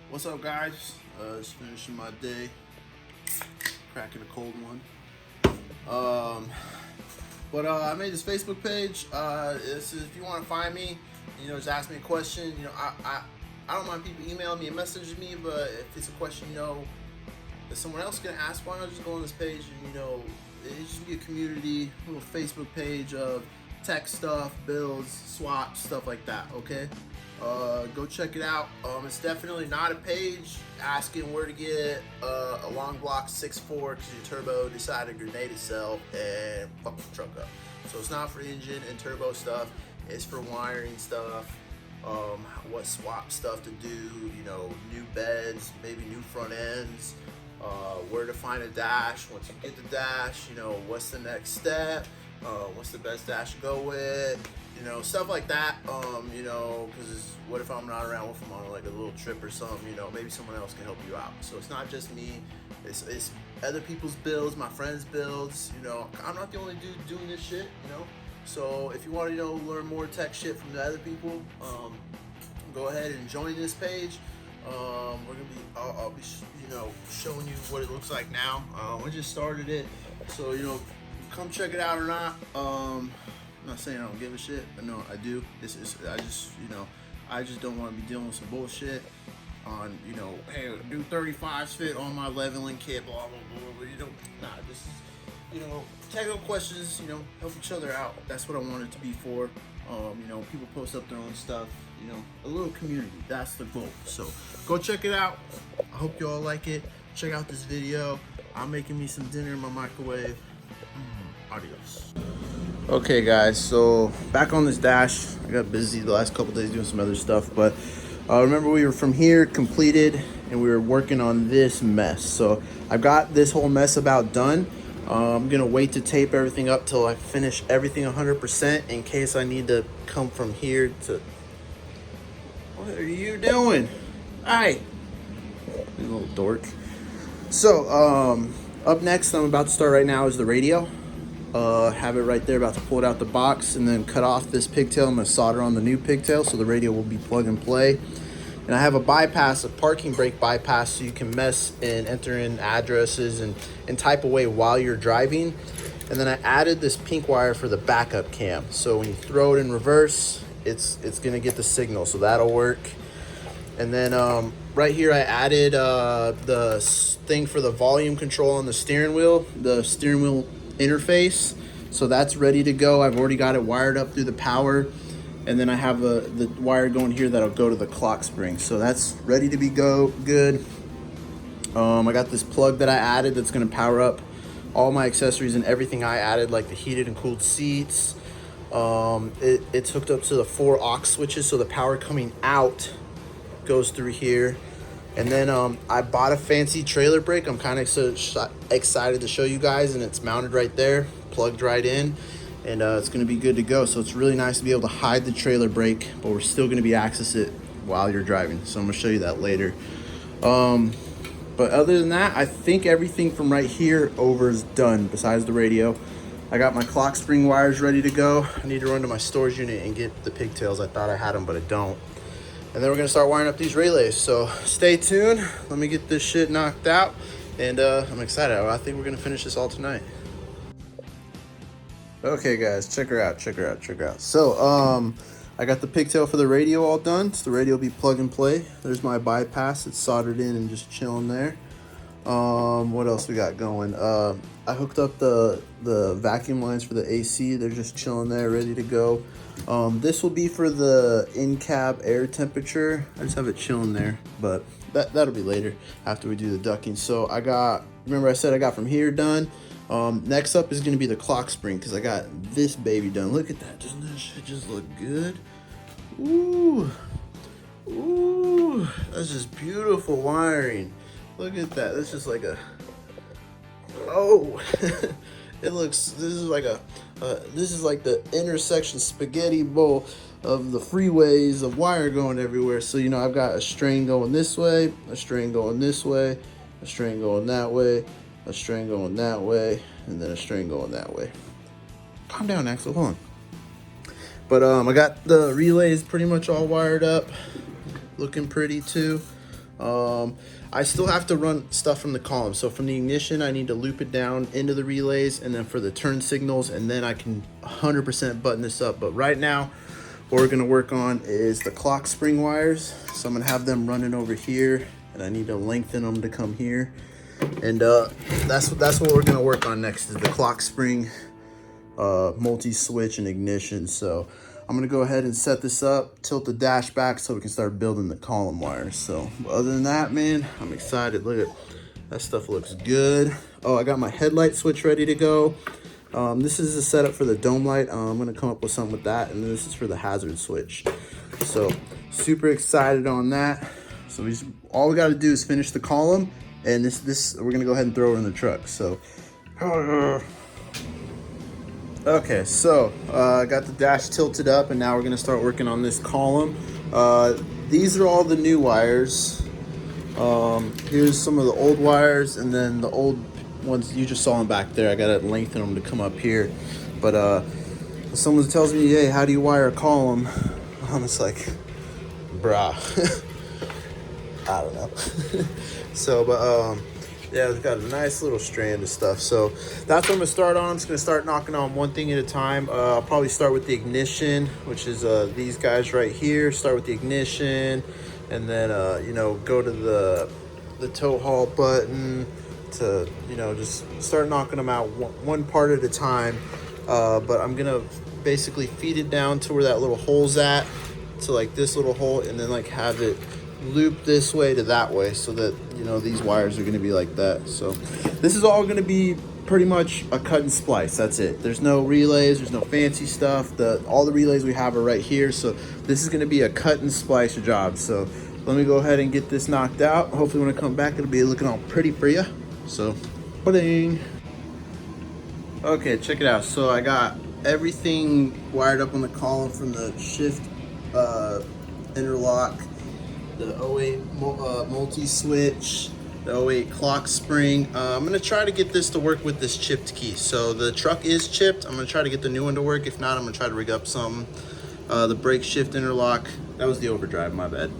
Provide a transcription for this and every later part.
What's up, guys? Just finishing my day, cracking a cold one. I made this Facebook page. This is if you want to find me, just ask me a question. I don't mind people emailing me and messaging me, but if it's a question, that someone else can ask, why not just go on this page and it just be a community, little Facebook page of tech stuff, builds, swaps, stuff like that. Okay. Go check it out. It's definitely not a page asking where to get a long block 6.4 because your turbo decided to grenade itself and fuck the truck up. So it's not for engine and turbo stuff. It's for wiring stuff. What swap stuff to do. New beds, maybe new front ends. Where to find a dash. Once you get the dash, what's the next step? What's the best dash to go with? Stuff like that. Because what if I'm not around? What if I'm on like a little trip or something? Maybe someone else can help you out. So it's not just me. It's other people's builds, my friends' builds. I'm not the only dude doing this shit. So if you want to learn more tech shit from the other people, go ahead and join this page. I'll be showing you what it looks like now. We just started it, so come check it out or not. I'm not saying I don't give a shit, but no, I do. I just don't want to be dealing with some bullshit on, hey, do 35s fit on my leveling kit, blah, blah, blah, nah, this is, technical questions, help each other out. That's what I want it to be for. People post up their own stuff, a little community, that's the goal. So go check it out. I hope you all like it. Check out this video. I'm making me some dinner in my microwave. Adios. Okay guys, so back on this dash. I got busy the last couple days doing some other stuff, but remember we were from here completed and we were working on this mess. So I've got this whole mess about done. I'm gonna wait to tape everything up till I finish everything 100% in case I need to come from here to... What are you doing? Hi, you little dork. So up next I'm about to start right now is the radio. Have it right there, about to pull it out the box and then cut off this pigtail. I'm going to solder on the new pigtail so the radio will be plug and play. And I have a bypass, a parking brake bypass, so you can mess and enter in addresses and type away while you're driving. And then I added this pink wire for the backup cam, so when you throw it in reverse, it's going to get the signal, so that'll work. And then right here I added the thing for the volume control on the steering wheel interface, so that's ready to go. I've already got it wired up through the power, and then I have the wire going here that'll go to the clock spring, so that's ready to be good. I got this plug that I added that's going to power up all my accessories and everything I added, like the heated and cooled seats. It's hooked up to the 4 aux switches, so the power coming out goes through here. And then I bought a fancy trailer brake. I'm kind of so excited to show you guys, and it's mounted right there, plugged right in, and it's going to be good to go. So it's really nice to be able to hide the trailer brake, but we're still going to be access it while you're driving. So I'm going to show you that later. But other than that, I think everything from right here over is done besides the radio. I got my clock spring wires ready to go. I need to run to my storage unit and get the pigtails. I thought I had them, but I don't. And then we're gonna start wiring up these relays. So stay tuned. Let me get this shit knocked out. And I'm excited. I think we're gonna finish this all tonight. Okay guys, check her out. So I got the pigtail for the radio all done. So the radio will be plug and play. There's my bypass. It's soldered in and just chilling there. What else we got going? I hooked up the vacuum lines for the AC. They're just chilling there, ready to go. This will be for the in-cab air temperature. I just have it chilling there, but that'll be later after we do the ducking. So remember I said I got from here done. Next up is gonna be the clock spring, because I got this baby done. Look at that, doesn't that shit just look good? Ooh, that's just beautiful wiring. Look at that, that's just like a, oh, this is like the intersection spaghetti bowl of the freeways of wire going everywhere. So, I've got a string going this way, a string going this way, a string going that way, a string going that way, and then a string going that way. Calm down, Axel, hold on. But I got the relays pretty much all wired up, looking pretty too. I still have to run stuff from the column. So from the ignition, I need to loop it down into the relays, and then for the turn signals, and then I can 100% button this up. But right now, what we're gonna work on is the clock spring wires. So I'm gonna have them running over here, and I need to lengthen them to come here. And that's what we're gonna work on next, is the clock spring, multi-switch and ignition. So I'm gonna go ahead and set this up, tilt the dash back so we can start building the column wires. So other than that, man, I'm excited. Look at that stuff, looks good. Oh, I got my headlight switch ready to go. This is a setup for the dome light. I'm gonna come up with something with that, and then this is for the hazard switch. So super excited on that. So all we got to do is finish the column, and this we're gonna go ahead and throw it in the truck. So okay, so I got the dash tilted up, and now we're gonna start working on this column. These are all the new wires. Here's some of the old wires, and then the old ones you just saw them back there. I gotta lengthen them to come up here. But if someone tells me, hey, how do you wire a column? I'm just like, brah. I don't know. So, but yeah, it's got a nice little strand of stuff. So that's what I'm gonna start on. I'm just gonna start knocking on one thing at a time. I'll probably start with the ignition, which is these guys right here. Start with the ignition, and then you know, go to the tow haul button to, you know, just start knocking them out one part at a time. But I'm gonna basically feed it down to where that little hole's at, to like this little hole, and then like have it loop this way to that way, so that, you know, these wires are going to be like that. So this is all going to be pretty much a cut and splice. That's it. There's no relays, there's no fancy stuff. All the relays we have are right here. So this is going to be a cut and splice job. So let me go ahead and get this knocked out. Hopefully when I come back, it'll be looking all pretty for you. So ba-ding. Okay, check it out. So I got everything wired up on the column, from the shift interlock, the 08 multi-switch, the 08 clock spring. I'm gonna try to get this to work with this chipped key. So the truck is chipped. I'm gonna try to get the new one to work. If not, I'm gonna try to rig up something. The brake shift interlock, that was the overdrive, my bad.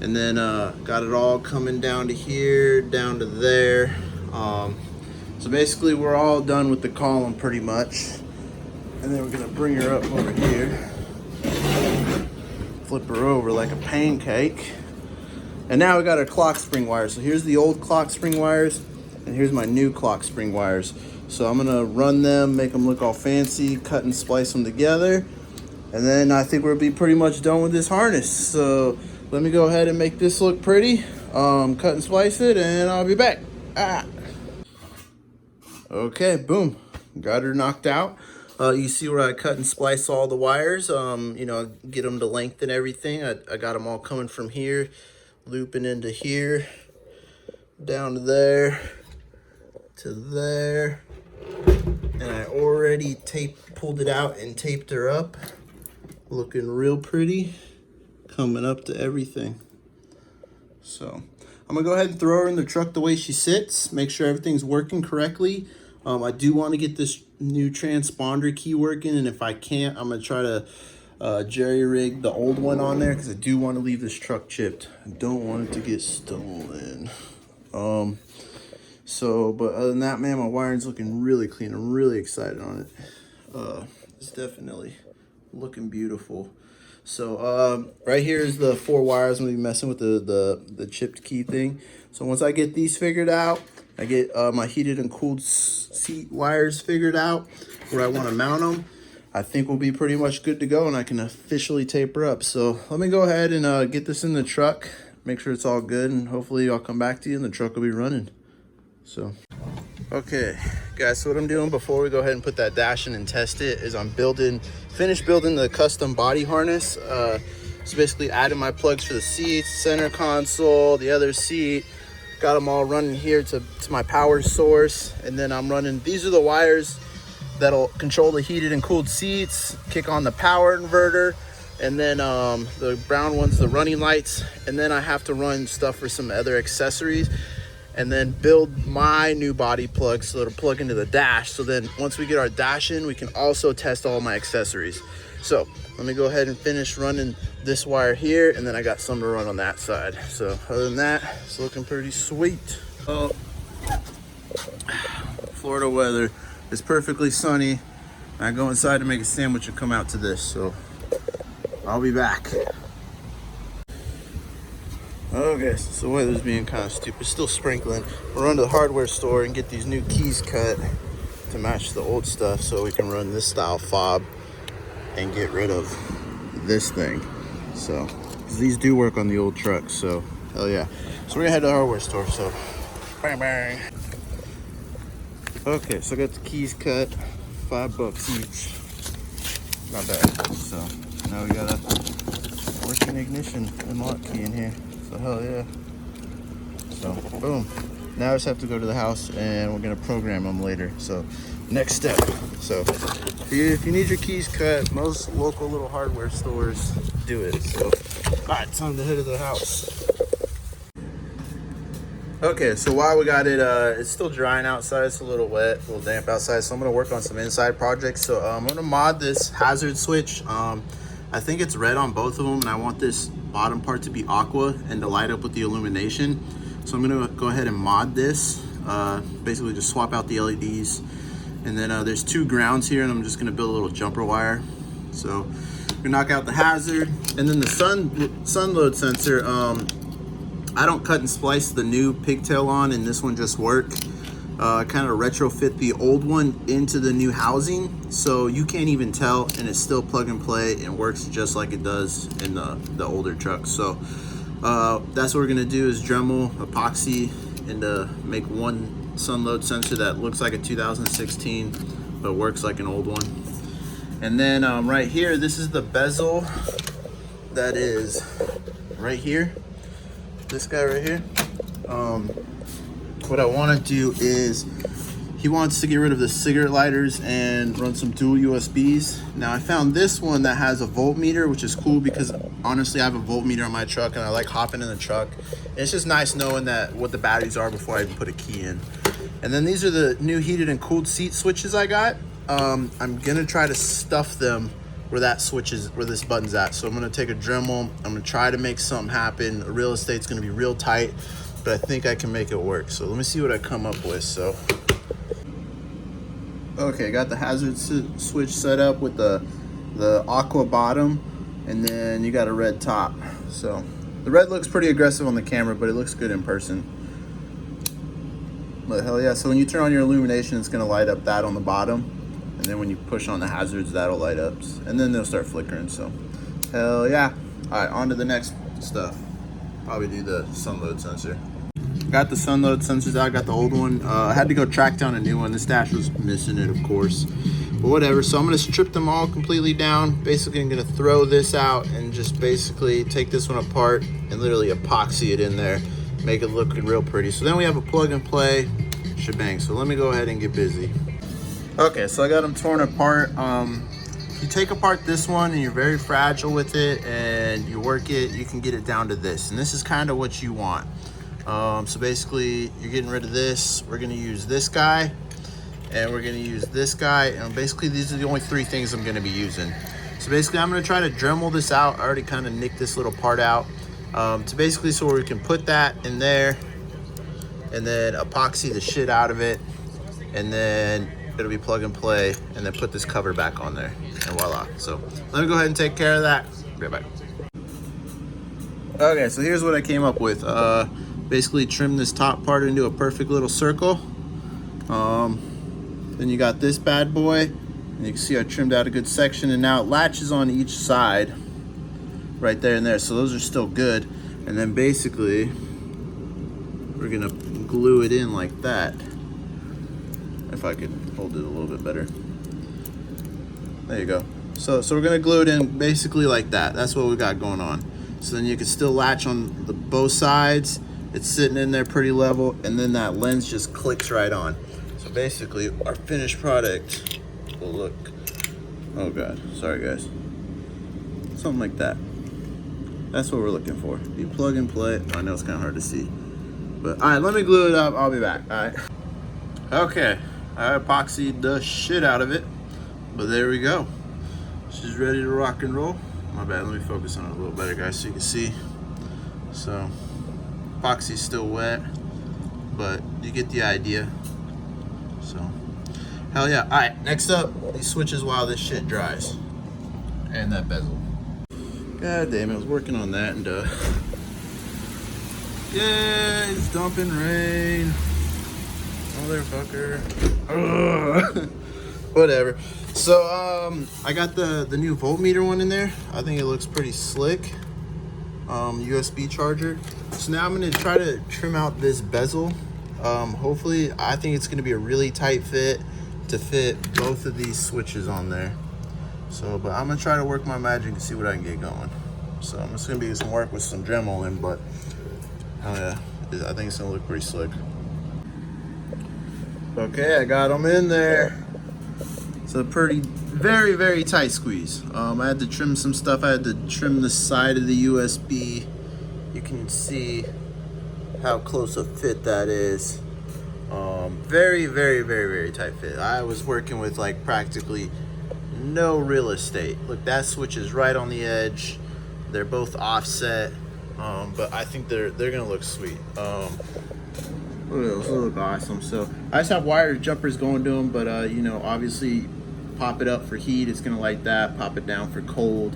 And then got it all coming down to here, down to there. So basically we're all done with the column pretty much. And then we're gonna bring her up over here, flip her over like a pancake. And now we got our clock spring wires. So here's the old clock spring wires, and here's my new clock spring wires. So I'm gonna run them, make them look all fancy, cut and splice them together, and then I think we'll be pretty much done with this harness. So let me go ahead and make this look pretty, cut and splice it, and I'll be back. Okay, boom, got her knocked out. You see where I cut and splice all the wires, you know, get them to length and everything. I got them all coming from here, looping into here, down to there, and I already pulled it out and taped her up, looking real pretty, coming up to everything. So I'm gonna go ahead and throw her in the truck the way she sits, make sure everything's working correctly. I do want to get this new transponder key working, and if I can't, I'm gonna try to jerry rig the old one on there, because I do want to leave this truck chipped. I don't want it to get stolen. So, but other than that, man, my wiring's looking really clean. I'm really excited on it. It's definitely looking beautiful. So right here is the 4 wires. I'm gonna be messing with the chipped key thing. So once I get these figured out, I get my heated and cooled seat wires figured out where I want to mount them, I think we'll be pretty much good to go, and I can officially taper up. So let me go ahead and get this in the truck, make sure it's all good, and hopefully I'll come back to you and the truck will be running. So, okay, guys, so what I'm doing before we go ahead and put that dash in and test it is I'm finished building the custom body harness. So basically adding my plugs for the seats, center console, the other seat. Got them all running here to my power source, and then I'm running, these are the wires that'll control the heated and cooled seats, kick on the power inverter, and then the brown one's the running lights, and then I have to run stuff for some other accessories, and then build my new body plug so it'll plug into the dash. So then once we get our dash in, we can also test all my accessories. So let me go ahead and finish running this wire here, and then I got some to run on that side. So other than that, it's looking pretty sweet. Oh, Florida weather is perfectly sunny. I go inside to make a sandwich and come out to this, so I'll be back. Okay, so the weather's being kind of stupid, still sprinkling. We'll run to the hardware store and get these new keys cut to match the old stuff so we can run this style fob and get rid of this thing. So, 'cause these do work on the old trucks, so hell yeah. So we're gonna head to the hardware store, so bang bang. Okay, so I got the keys cut, $5 each. Not bad. So now we got a working ignition and lock key in here. So hell yeah. So boom. Now I just have to go to the house and we're gonna program them later. So next step. So if you need your keys cut, most local little hardware stores do it. So all right, time to head to the house. Okay, so while we got it, it's still drying outside. It's a little wet, a little damp outside. So I'm gonna work on some inside projects. So I'm gonna mod this hazard switch. I think it's red on both of them, and I want this bottom part to be aqua and to light up with the illumination. So I'm gonna go ahead and mod this. Basically just swap out the LEDs. And then there's 2 grounds here, and I'm just gonna build a little jumper wire. So we knock out the hazard, and then the sun load sensor. I don't cut and splice the new pigtail on, and this one just worked. Kind of retrofit the old one into the new housing, so you can't even tell, and it's still plug and play and works just like it does in the older trucks. So that's what we're gonna do, is Dremel epoxy and make one sun load sensor that looks like a 2016 but works like an old one. And then right here, this is the bezel that is right here. This guy right here. What I want to do is, he wants to get rid of the cigarette lighters and run some dual USBs. Now I found this one that has a voltmeter, which is cool because honestly I have a voltmeter on my truck and I like hopping in the truck. And it's just nice knowing that what the batteries are before I even put a key in. And then these are the new heated and cooled seat switches I got. I'm gonna try to stuff them where that switch is, where this button's at. So I'm gonna take a Dremel, I'm gonna try to make something happen. Real estate's gonna be real tight, but I think I can make it work. So let me see what I come up with. So, okay, got the hazard switch set up with the aqua bottom, and then you got a red top. So the red looks pretty aggressive on the camera, but it looks good in person. But hell yeah, so when you turn on your illumination, it's gonna light up that on the bottom. And then when you push on the hazards, that'll light up. And then they'll start flickering, so hell yeah. All right, on to the next stuff. Probably do the sun load sensor. Got the sun load sensors out, got the old one. I had to go track down a new one. This dash was missing it, of course. But whatever, so I'm gonna strip them all completely down. Basically, I'm gonna throw this out and just basically take this one apart and literally epoxy it in there. Make it look real pretty. So then we have a plug and play shebang. So let me go ahead and get busy. Okay, so I got them torn apart. You take apart this one and you're very fragile with it and you work it, you can get it down to this. And this is kind of what you want. So basically you're getting rid of this. We're gonna use this guy and we're gonna use this guy. And basically these are the only 3 things I'm gonna be using. So basically I'm gonna try to Dremel this out. I already kind of nicked this little part out. To basically so we can put that in there and then epoxy the shit out of it. And then it'll be plug and play, and then put this cover back on there, and voila. So let me go ahead and take care of that. Be right back. Okay, so here's what I came up with. Basically trim this top part into a perfect little circle. Then you got this bad boy, and you can see I trimmed out a good section, and now it latches on each side right there and there, so those are still good. And then basically we're gonna glue it in like that. If I could hold it a little bit better. There you go. So we're gonna glue it in basically like that. That's what we got going on. So then you can still latch on both sides. It's sitting in there pretty level, and then that lens just clicks right on. So basically our finished product will look, oh God, sorry guys. Something like that. That's what we're looking for. You plug and play. I know it's kind of hard to see. But all right, let me glue it up. I'll be back, all right? Okay. I epoxied the shit out of it, but there we go. She's ready to rock and roll. My bad, let me focus on it a little better, guys, so you can see. So, epoxy's still wet, but you get the idea. So, hell yeah. All right, next up, these switches while this shit dries. And that bezel. God damn it, I was working on that and yeah, it's dumping rain. Motherfucker. Whatever. So I got the new voltmeter one in there. I think it looks pretty slick. USB charger. So now I'm gonna try to trim out this bezel. Hopefully, I think it's gonna be a really tight fit to fit both of these switches on there. So, but I'm gonna try to work my magic and see what I can get going. So I'm just gonna be some work with some Dremel in, but oh yeah, I think it's gonna look pretty slick. Okay, I got them in there. It's a very tight squeeze. I had to trim some stuff. I had to trim the side of the USB. You can see how close a fit that is. Very tight fit. I was working with like practically no real estate. Look, that switch is right on the edge. They're both offset, but I think they're gonna look sweet. It'll look awesome. So I just have wire jumpers going to them, but you know, obviously pop it up for heat, it's gonna like that. Pop it down for cold.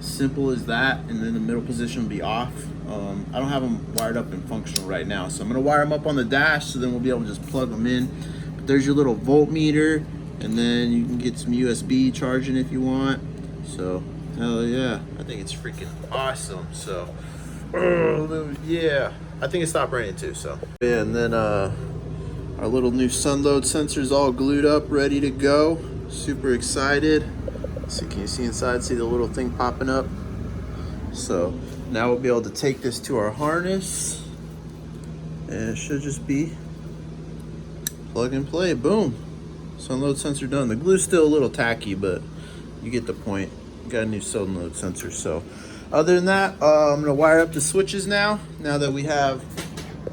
Simple as that, and then the middle position will be off. I don't have them wired up and functional right now, so I'm gonna wire them up on the dash, so then we'll be able to just plug them in. But there's your little voltmeter, and then you can get some USB charging if you want. So hell yeah, I think it's freaking awesome. So yeah, I think it stopped raining too. So yeah, and then our little new sun load sensor's all glued up, ready to go. Super excited. So can you see inside? See the little thing popping up? So now we'll be able to take this to our harness, and it should just be plug and play. Boom, sun load sensor done. The glue's still a little tacky, but you get the point. Got a new sun load sensor. So other than that, I'm gonna wire up the switches now that we have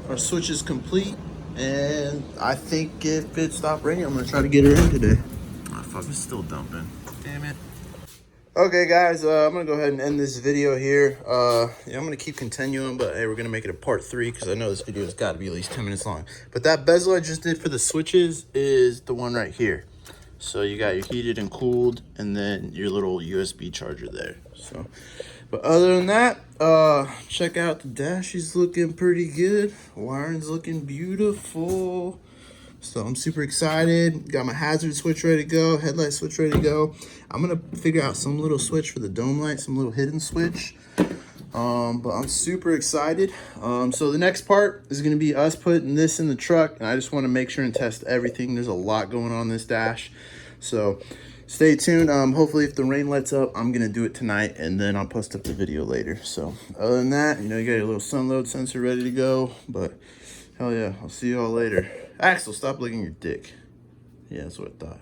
our switches complete. And I think if it stopped raining, I'm gonna try to get her in today. Oh fuck, it's still dumping. Damn it. Okay guys, I'm gonna go ahead and end this video here. Yeah, I'm gonna keep continuing, but hey, we're gonna make it a part 3 because I know this video has got to be at least 10 minutes long. But that bezel I just did for the switches is the one right here. So you got your heated and cooled, and then your little USB charger there. So, but other than that, check out the dash. She's looking pretty good. Wiring's looking beautiful. So I'm super excited. Got my hazard switch ready to go, headlight switch ready to go. I'm gonna figure out some little switch for the dome light, some little hidden switch. But I'm super excited. So the next part is gonna be us putting this in the truck, and I just wanna make sure and test everything. There's a lot going on this dash. So stay tuned. Hopefully if the rain lets up, I'm gonna do it tonight, and then I'll post up the video later. So other than that, you know, you got your little sun load sensor ready to go, but hell yeah, I'll see you all later. Axel, stop licking your dick. Yeah, that's what I thought.